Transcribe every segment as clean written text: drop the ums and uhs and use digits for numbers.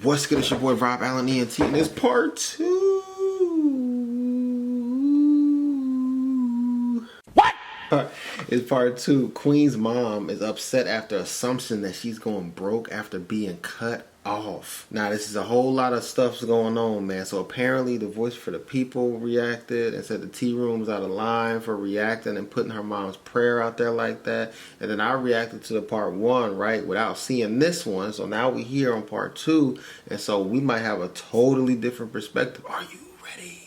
What's good? It's your boy Rob Allen ENT, and it's part 2. What? It's part 2. Queen's mom is upset after assumption that she's going broke after being cut off. Now, this is a whole lot of stuff's going on, man. So apparently the Voice for the People reacted and said the tea room's out of line for reacting and putting her mom's prayer out there like that. And then I reacted to the part 1, right, without seeing this one. So now we here on part 2, and so we might have a totally different perspective. Are you ready?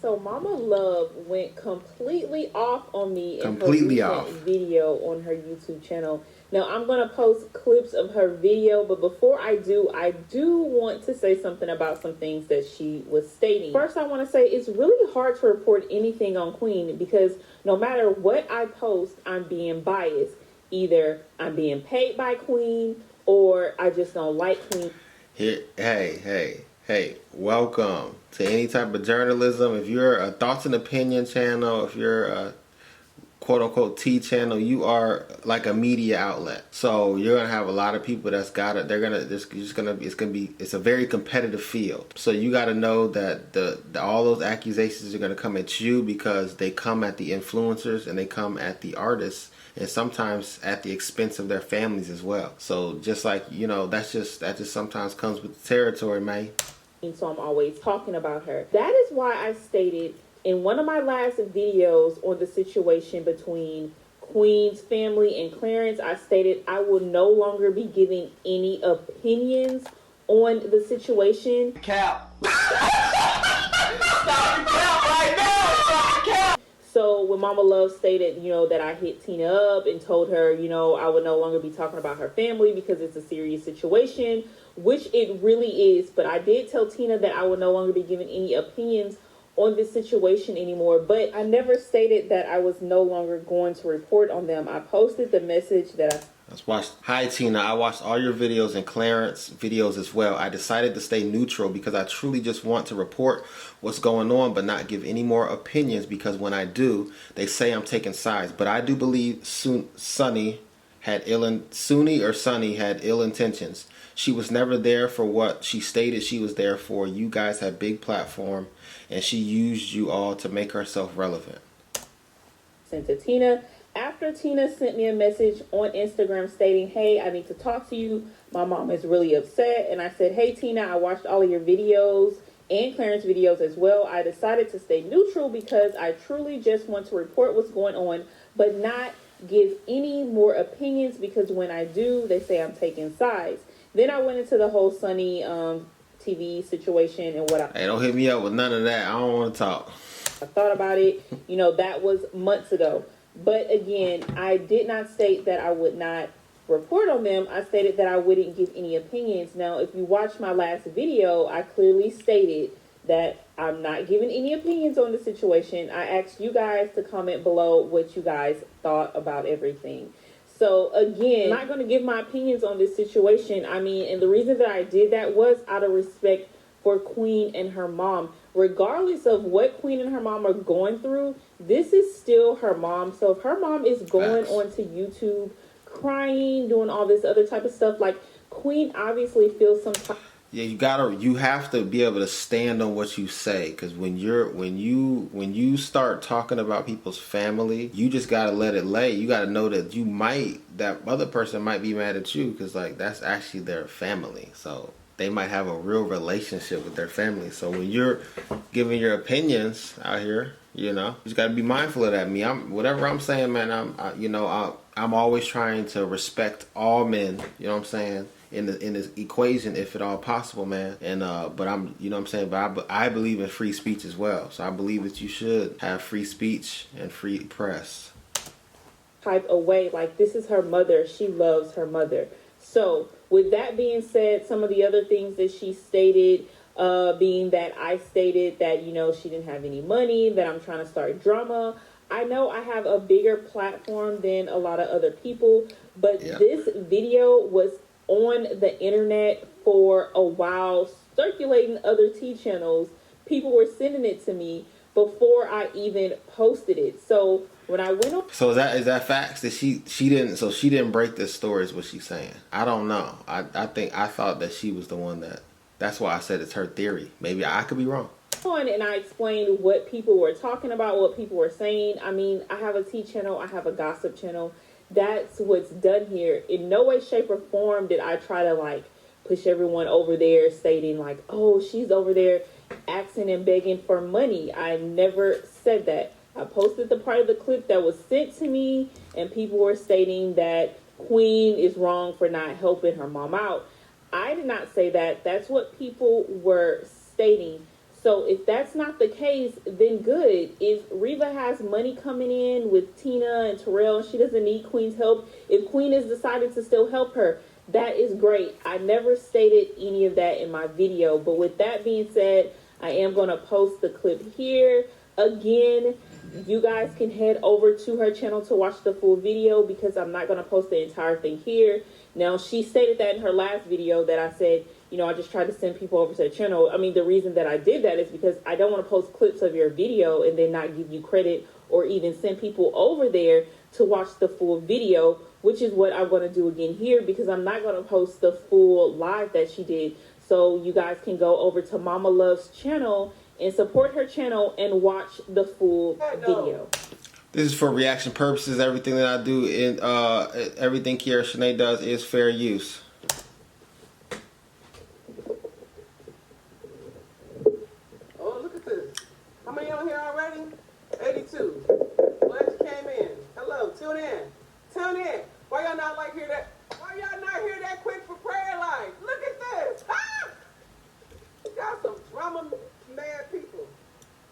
So Mama Love went completely off on me in her video on her YouTube channel. Now I'm going to post clips of her video, but before I do want to say something about some things that she was stating. First, I want to say it's really hard to report anything on Queen because no matter what I post, I'm being biased. Either I'm being paid by Queen or I just don't like Queen. Hey, welcome to any type of journalism. If you're a thoughts and opinion channel, if you're a quote-unquote T channel, you are like a media outlet. So you're gonna have a lot of people that's got it. It's a very competitive field. So you got to know that all those accusations are gonna come at you because they come at the influencers and they come at the artists, and sometimes at the expense of their families as well. So just like, you know, that just sometimes comes with the territory, man. So I'm always talking about her. That is why I stated in one of my last videos on the situation between Queen's family and Clarence, I stated I will no longer be giving any opinions on the situation. Cap. Stop the cap right now. Stop the cap. So when Mama Love stated, you know, that I hit Tina up and told her, you know, I would no longer be talking about her family because it's a serious situation, which it really is. But I did tell Tina that I would no longer be giving any opinions on this situation anymore. But I never stated that I was no longer going to report on them. I posted the message that Hi Tina, I watched all your videos and Clarence videos as well. I decided to stay neutral because I truly just want to report what's going on but not give any more opinions, because when I do, they say I'm taking sides. But I do believe Sunny had ill intentions. She was never there for what she stated she was there for. You guys have big platform and she used you all to make herself relevant. Sent to Tina. After Tina sent me a message on Instagram stating, hey, I need to talk to you. My mom is really upset. And I said, hey, Tina, I watched all of your videos and Clarence videos as well. I decided to stay neutral because I truly just want to report what's going on, but not give any more opinions, because when I do, they say I'm taking sides. Then I went into the whole Sunny TV situation and what Hey, don't hit me up with none of that. I don't want to talk. I thought about it. You know, that was months ago. But again, I did not state that I would not report on them. I stated that I wouldn't give any opinions. Now, if you watch my last video, I clearly stated that I'm not giving any opinions on the situation. I asked you guys to comment below what you guys thought about everything. So again, I'm not going to give my opinions on this situation. I mean, and the reason that I did that was out of respect for Queen and her mom. Regardless of what Queen and her mom are going through, this is still her mom. So if her mom is going onto YouTube crying, doing all this other type of stuff, like, Queen obviously feels some type. Yeah, you have to be able to stand on what you say, because when you start talking about people's family, you just gotta let it lay. You gotta know that that other person might be mad at you because, like, that's actually their family. So they might have a real relationship with their family. So when you're giving your opinions out here, you know, you just gotta be mindful of that. Whatever I'm saying, man, I'm always trying to respect all men. You know what I'm saying? In this equation, if at all possible, man. And but I'm, you know what I'm saying, but I believe in free speech as well. So I believe that you should have free speech and free press. Type away, like, this is her mother. She loves her mother. So with that being said, some of the other things that she stated, being that I stated that, you know, she didn't have any money, that I'm trying to start drama. I know I have a bigger platform than a lot of other people, but this video was on the internet for a while, circulating other T channels. People were sending it to me, before I even posted it. So when I went on, So is that facts that she didn't break this story is what she's saying? I don't know. I thought that she was the one that's why I said it's her theory. Maybe I could be wrong. and I explained what people were talking about, what people were saying. I mean, I have a tea channel, I have a gossip channel. That's what's done here. In no way, shape, or form did I try to like push everyone over there stating like, oh, she's over there asking and begging for money. I never said that. I posted the part of the clip that was sent to me, and people were stating that Queen is wrong for not helping her mom out. I did not say that. That's what people were stating. So if that's not the case, then good. If Reva has money coming in with Tina and Terrell and she doesn't need Queen's help, if Queen has decided to still help her, that is great. I never stated any of that in my video. But with that being said, I am going to post the clip here. Again, you guys can head over to her channel to watch the full video because I'm not going to post the entire thing here. Now, she stated that in her last video that I said, you know, I just tried to send people over to the channel. I mean, the reason that I did that is because I don't want to post clips of your video and then not give you credit or even send people over there to watch the full video, which is what I'm going to do again here because I'm not going to post the full live that she did. So you guys can go over to Mama Love's channel and support her channel and watch the full video. This is for reaction purposes. Everything that I do in everything Kiara Shanae does is fair use. Oh, look at this. How many on here already? 82. Glad you came in. Hello, tune in. Tune in. Why y'all not like hear that? Why y'all not hear that quick for prayer life? Look at this. Ah! Y'all some drama mad people.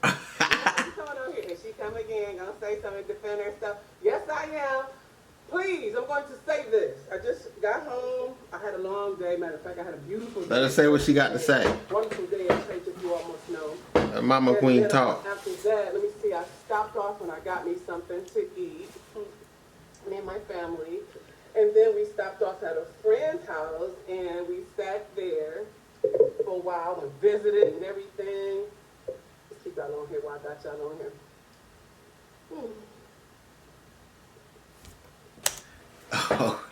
What's going on here? Is she come again? Gonna say something, defend her stuff? Yes, I am. Please, I'm going to say this. I just got home. I had a long day. Matter of fact, I had a beautiful day. Let her say what she got to say. Wonderful day at church, if you almost know. Mama Queen talk. After that, let me see. I stopped off and I got me something to eat. Me and my family. And then we stopped off at a friend's house and we sat there for a while and visited and everything. Let's keep y'all on here while I got y'all on here. Oh.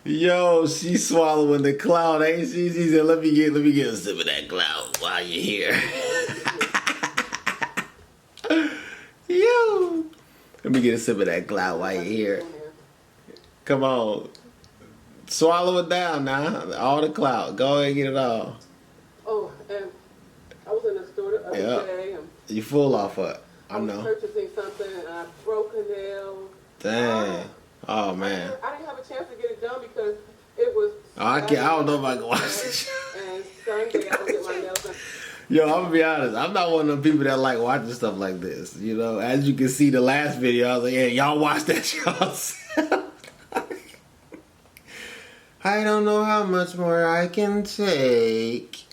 Yo, she's swallowing the cloud, ain't she? She said, let me get a sip of that cloud while you're here. Yo. Let me get a sip of that cloud while you're here. Come on. Swallow it down now. All the cloud. Go ahead and get it all. Oh, and I was in the store the other day. And you full off of I was know. purchasing something and I broke a nail. Dang. Oh, man. I didn't have a chance to get it done because it was. Oh, I don't know if I can watch this. And Sunday I don't get my nails done. Yo, I'm gonna be honest. I'm not one of them people that like watching stuff like this. You know, as you can see the last video, I was like, yeah, y'all watch that yourself. I don't know how much more I can take.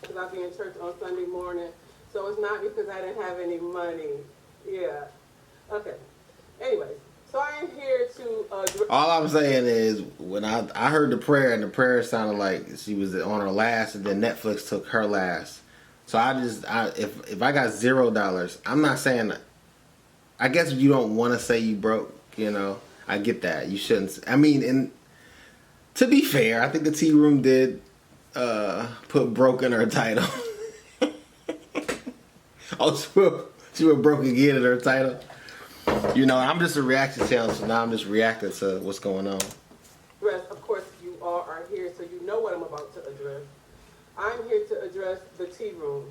Because I'll be in church on Sunday morning. So it's not because I didn't have any money. Yeah. Okay. Anyways, so I am here to... All I'm saying is, when I heard the prayer, and the prayer sounded like she was on her last, and then Netflix took her last. So if I got $0, I'm not saying... I guess if you don't want to say you broke, you know, I get that. You shouldn't... I mean, and to be fair, I think the Tea Room did put broke in her title. Oh, she went broke again in her title. You know, I'm just a reaction channel, so now I'm just reacting to what's going on. Of course, you all are here, so you know what I'm about to address. I'm here to address the Tea Room.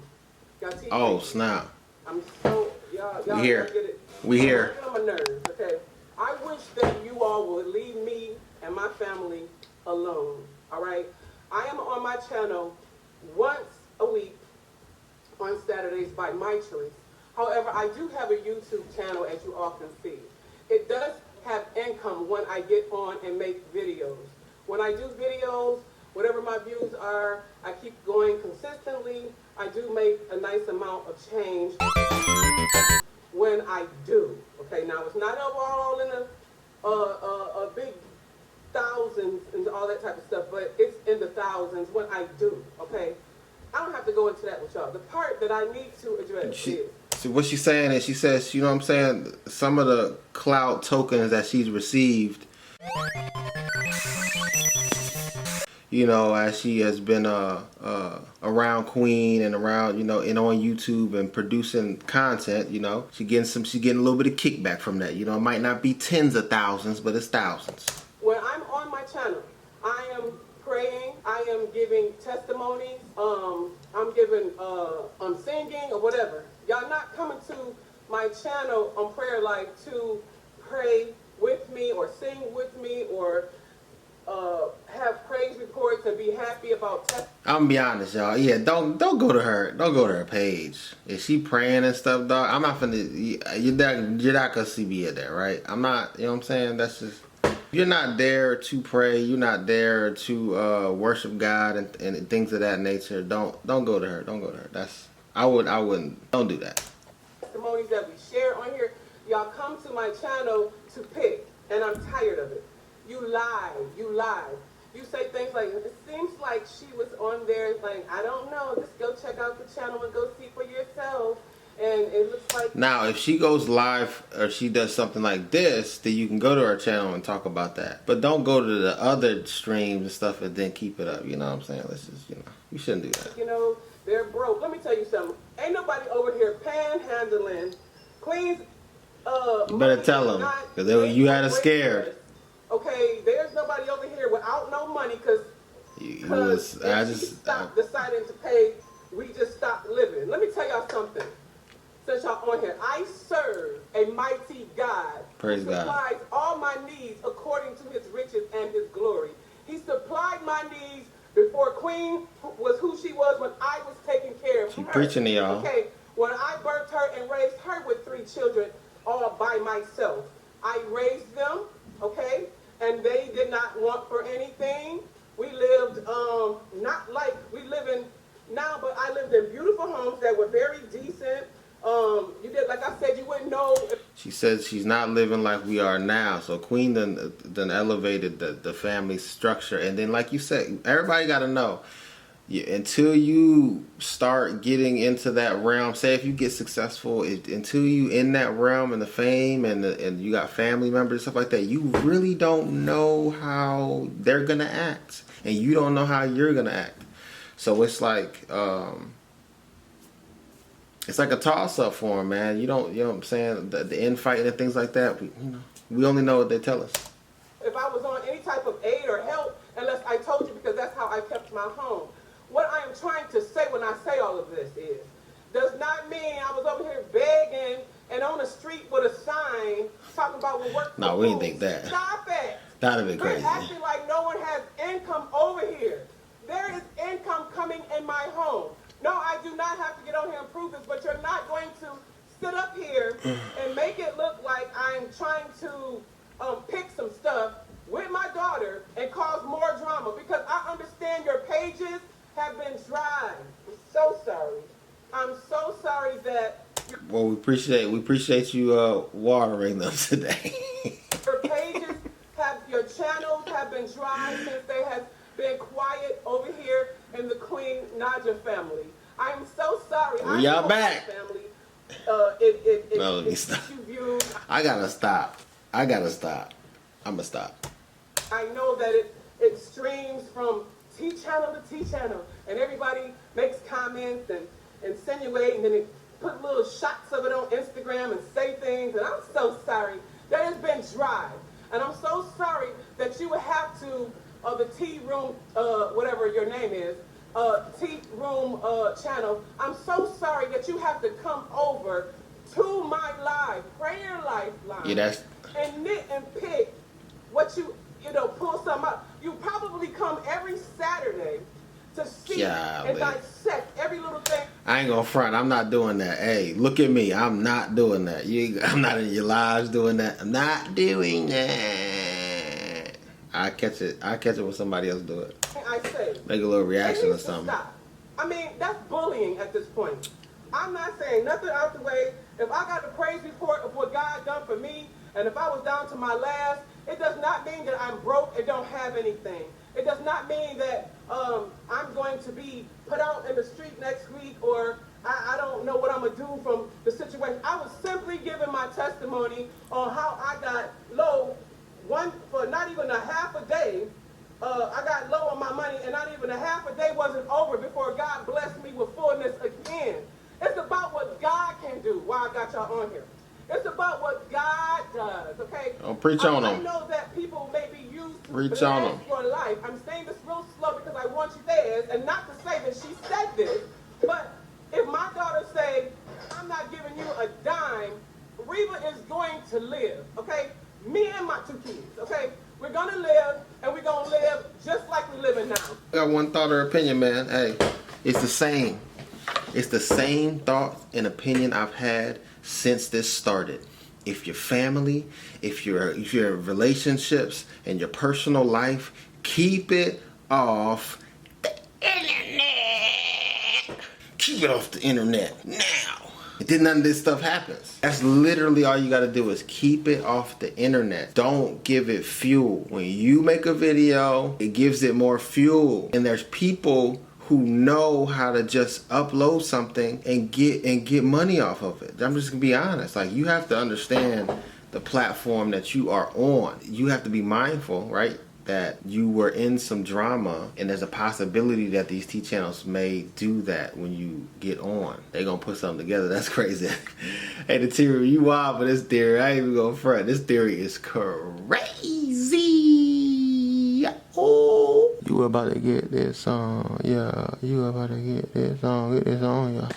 Y'all tea Oh, room. snap. I'm so... Y'all We here. Get it. We here. I'm on my nerves, okay? I wish that you all would leave me and my family alone, all right? I am on my channel once a week on Saturdays by my choice. However, I do have a YouTube channel, as you all can see. It does have income when I get on and make videos. When I do videos, whatever my views are, I keep going consistently. I do make a nice amount of change when I do. Okay, now it's not all in a big thousands and all that type of stuff, but it's in the thousands when I do. Okay, I don't have to go into that with y'all. The part that I need to address is. So what she's saying is, she says, you know what I'm saying, some of the cloud tokens that she's received, you know, as she has been around Queen and around, you know, and on YouTube and producing content, you know, she getting a little bit of kickback from that. You know, it might not be tens of thousands, but it's thousands. When I'm on my channel, I am praying, I am giving testimonies, I'm singing or whatever. Y'all not coming to my channel on Prayer Life to pray with me or sing with me or have praise reports and be happy about testimonies. I'm gonna be honest, y'all. Yeah, don't go to her. Don't go to her page. Is she praying and stuff, dog? I'm not finna. You're not gonna see me at there, right? I'm not. You know what I'm saying? That's just. You're not there to pray. You're not there to worship God and things of that nature. Don't go to her. Don't go to her. That's. I wouldn't. Don't do that. Testimonies that we share on here. Y'all come to my channel to pick, and I'm tired of it. You lie. You say things like, it seems like she was on there, like, I don't know, just go check out the channel and go see for yourself. And it looks like... Now, if she goes live or she does something like this, then you can go to her channel and talk about that. But don't go to the other streams and stuff and then keep it up. You know what I'm saying? Let's just, you know, you shouldn't do that. You know, they're broke. Let me tell you something. Ain't nobody over here panhandling. Queens, you better tell them, because you had us scared. Okay, there's nobody over here without no money because deciding to pay, we just stopped living. Let me tell y'all something. Since y'all on here, I serve a mighty God. Praise God. He supplies all my needs according to his riches and his glory. He supplied my needs before Queen was who she was when I was taking care of her. She preaching to y'all. Okay, when I birthed her and raised her with 3 children all by myself. I raised them, okay? And they did not want for anything. We lived, not like we live in now, but I lived in beautiful homes that were very decent. You did, like I said, you wouldn't know. She says she's not living like we are now. So Queen done elevated the family structure. And then, like you said, everybody got to know. Until you start getting into that realm, say if you get successful, until you in that realm and the fame and you got family members and stuff like that, you really don't know how they're gonna act, and you don't know how you're gonna act. So it's like a toss up for them, man. You know what I'm saying? The infighting and things like that. We only know what they tell us. If I was on any type of aid or help, unless I told you, because that's how I kept my home. What I am trying to say when I say all of this is, does not mean I was over here begging and on the street with a sign talking about what work. No, we didn't think that. Stop it. That'd have been crazy. We're acting like no one has income over here. There is income coming in my home. No, I do not have to get on here and prove this, but you're not going to sit up here and make it look like I'm trying to pick some stuff with my daughter and cause more drama, because I understand your pages have been dry. I'm so sorry. I'm so sorry that... Well, we appreciate you watering them today. Your pages your channels have been dry since they have been quiet over here in the Queen Naija family. I'm so sorry. Y'all back. Family. No, let me stop. I gotta stop. I'm gonna stop. I know that it streams from T channel to T channel, and everybody makes comments and insinuate, and then they put little shots of it on Instagram and say things, and I'm so sorry that it's been dry. And I'm so sorry that you would have to, the Tea Room, whatever your name is, Tea Room channel, I'm so sorry that you have to come over to my live, Prayer Life live, and knit and pick what pull some up. You probably come every Saturday to see and dissect every little thing. I ain't gonna front. I'm not doing that. Hey, look at me. I'm not doing that. I'm not in your lives doing that. I'm not doing that. I catch it when somebody else do it. I say, make a little reaction or something. Stop. I mean, that's bullying at this point. I'm not saying nothing out the way. If I got the praise report of what God done for me, and if I was down to my last, it does not mean that I'm broke and don't have anything. It does not mean that I'm going to be put out in the street next week, or I don't know what I'm going to do from the situation. I was simply giving my testimony on how I got low for not even a half a day. I got low on my money, and not even a half a day wasn't over before God blessed me with fullness again. It's about what God can do. Why I got y'all on here. It's about what God does, okay? Don't preach on them. I know that people may be used to Preach on them. your life. I'm saying this real slow because I want you theirs, and not to say that she said this, but if my daughter say, I'm not giving you a dime, Reba is going to live, okay? Me and my 2 kids, okay? We're gonna live, and we're gonna live just like we're living now. I got one thought or opinion, man. Hey, it's the same. It's the same thought and opinion I've had since this started. If your family, if your relationships and your personal life, keep it off the internet. Keep it off the internet now. And then none of this stuff happens. That's literally all you gotta do is keep it off the internet. Don't give it fuel. When you make a video, it gives it more fuel. And there's people who know how to just upload something and get money off of it. I'm just gonna be honest. Like, you have to understand the platform that you are on. You have to be mindful, right? That you were in some drama, and there's a possibility that these T channels may do that when you get on. They gonna put something together. That's crazy. Hey, the theory, you wild for this theory. I ain't even gonna front. This theory is crazy. Oh, you about to get this song, yeah. You about to get this song, yeah.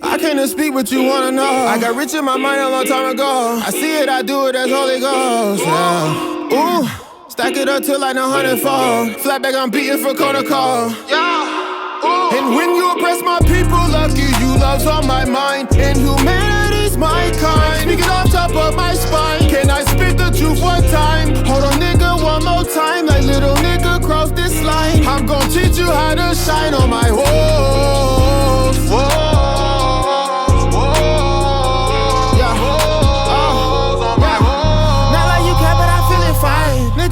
I came to speak what you wanna know. I got rich in my mind a long time ago. I see it, I do it as Holy Ghost, yeah. Ooh. Stack it up till like 100-fold. Flat back, I'm beating for protocol. Yeah. Ooh. And when you oppress my people, lucky you love's on my mind. And humanity's my kind. Speak it off top of my spine. Can I spit the truth one time? Hold on, nigga, one more time. Like little nigga, cross this line. I'm gon' teach you how to shine on my walls. Whoa.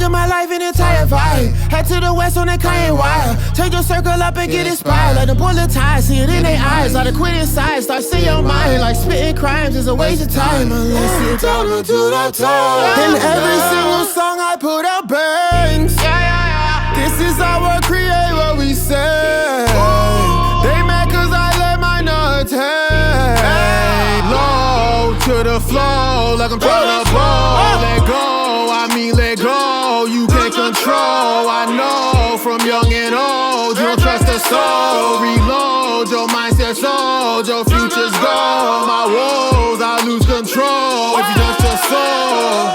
My life an entire vibe. Head to the west on that Kanye wire. Take your circle up and get inspired. Like the bullet tie, see it in their eyes. Like the quit inside, start seeing your mind. Like spitting crimes is a waste of time. Unless you down to do the time. In every single song I put out bangs. This is how we create what we say. They mad cause I let my nuts hang. Low to the flow, like I'm trying to blow. Let go, I mean let go. You can't control, I know. From young and old, you don't trust the soul. Reload, your mindset's old. Your future's gone. My woes, I lose control. If you trust your soul,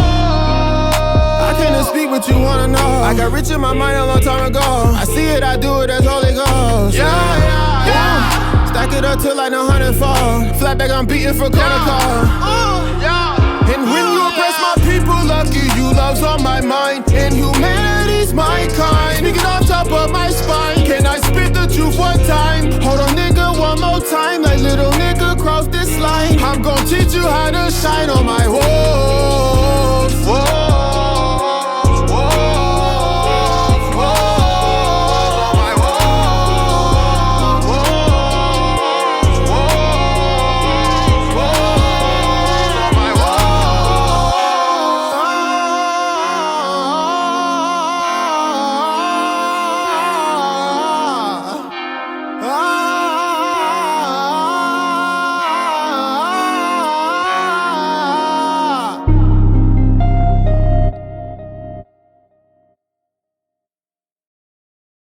I came to speak what you wanna know. I got rich in my mind a long time ago. I see it, I do it as Holy Ghost. Yeah. Stack it up till like 100-fold. Flat back, I'm beating for protocol. And when you oppress my people, lucky you love's on my mind. And humanity's my kind. Speak it off top of my spine. Can I spit the truth one time? Hold on, nigga, one more time. Like little nigga, cross this line. I'm gon' teach you how to shine on my